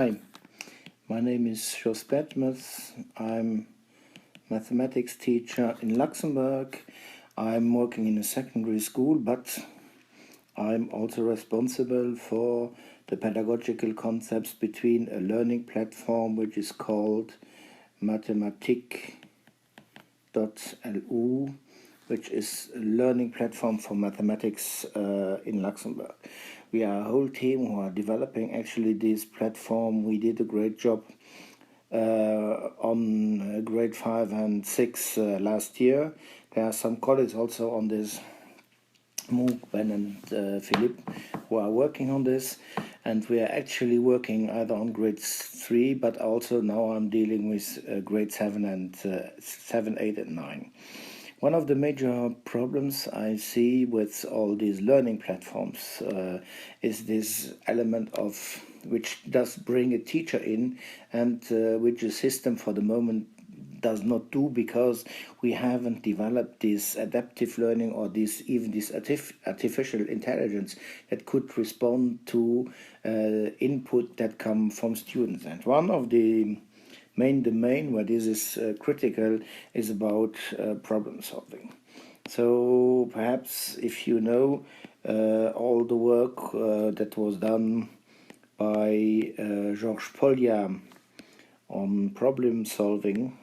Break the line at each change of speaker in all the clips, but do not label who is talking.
Hi, my name is Jos Bertmans. I'm mathematics teacher in Luxembourg. I'm working in a secondary school, but I'm also responsible for the pedagogical concepts between a learning platform which is called Mathematik.lu, which is a learning platform for mathematics in Luxembourg. We are a whole team who are developing actually this platform. We did a great job on grade 5 and 6 last year. There are some colleagues also on this, Moog, Ben and Philippe, who are working on this, and we are actually working either on grade 3, but also now I'm dealing with grade 7 and 7, 8 and 9. One of the major problems I see with all these learning platforms is this element of which does bring a teacher in, and which the system for the moment does not do, because we haven't developed this adaptive learning or this artificial intelligence that could respond to input that come from students. And one of the main domain where this is critical is about problem solving. So perhaps if you know all the work that was done by Georges Polya on problem solving.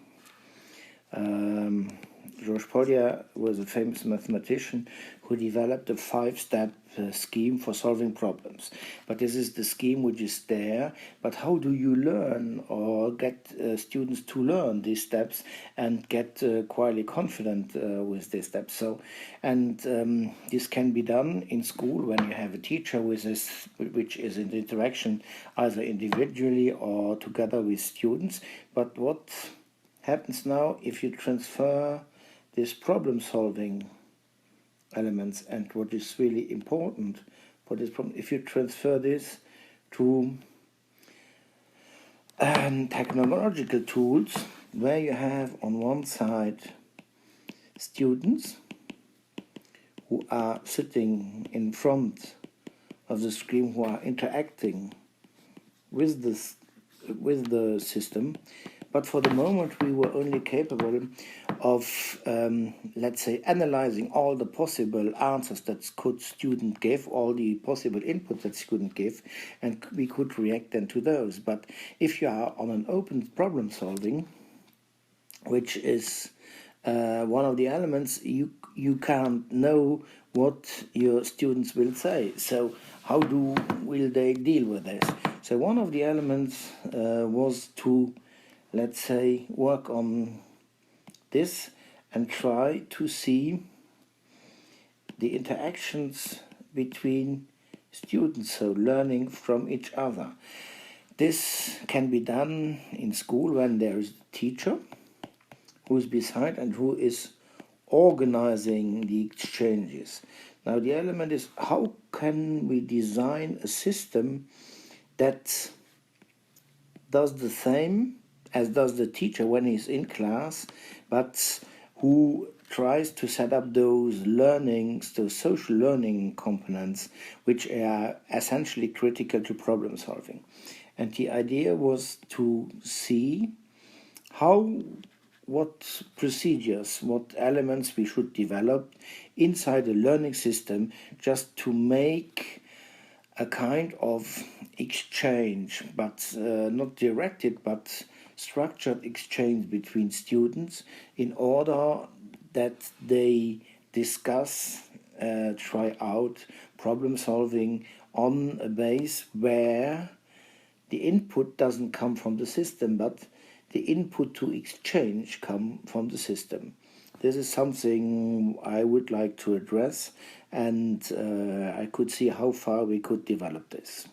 Georges Polya was a famous mathematician who developed a 5-step scheme for solving problems. But this is the scheme which is there. But how do you learn or get students to learn these steps and get quietly confident with these steps? So, and this can be done in school when you have a teacher with this, which is in interaction either individually or together with students. But what happens now if you transfer this problem-solving elements, and what is really important for this problem, if you transfer this to technological tools, where you have on one side students who are sitting in front of the screen, who are interacting with the system. But for the moment, we were only capable of, let's say, analyzing all the possible answers that student gave, all the possible inputs that student gave, and we could react then to those. But if you are on an open problem solving, which is one of the elements, you can't know what your students will say. So how will they deal with this? So one of the elements was to, let's say, work on this and try to see the interactions between students, so learning from each other. This can be done in school when there is a teacher who is beside and who is organizing the exchanges. Now the element is, how can we design a system that does the same as does the teacher when he's in class, but who tries to set up those learnings, those social learning components, which are essentially critical to problem solving. And the idea was to see what procedures, what elements we should develop inside a learning system just to make a kind of exchange, but not directed, but structured exchange between students in order that they discuss, try out problem solving on a base where the input doesn't come from the system, but the input to exchange come from the system. This is something I would like to address, and I could see how far we could develop this.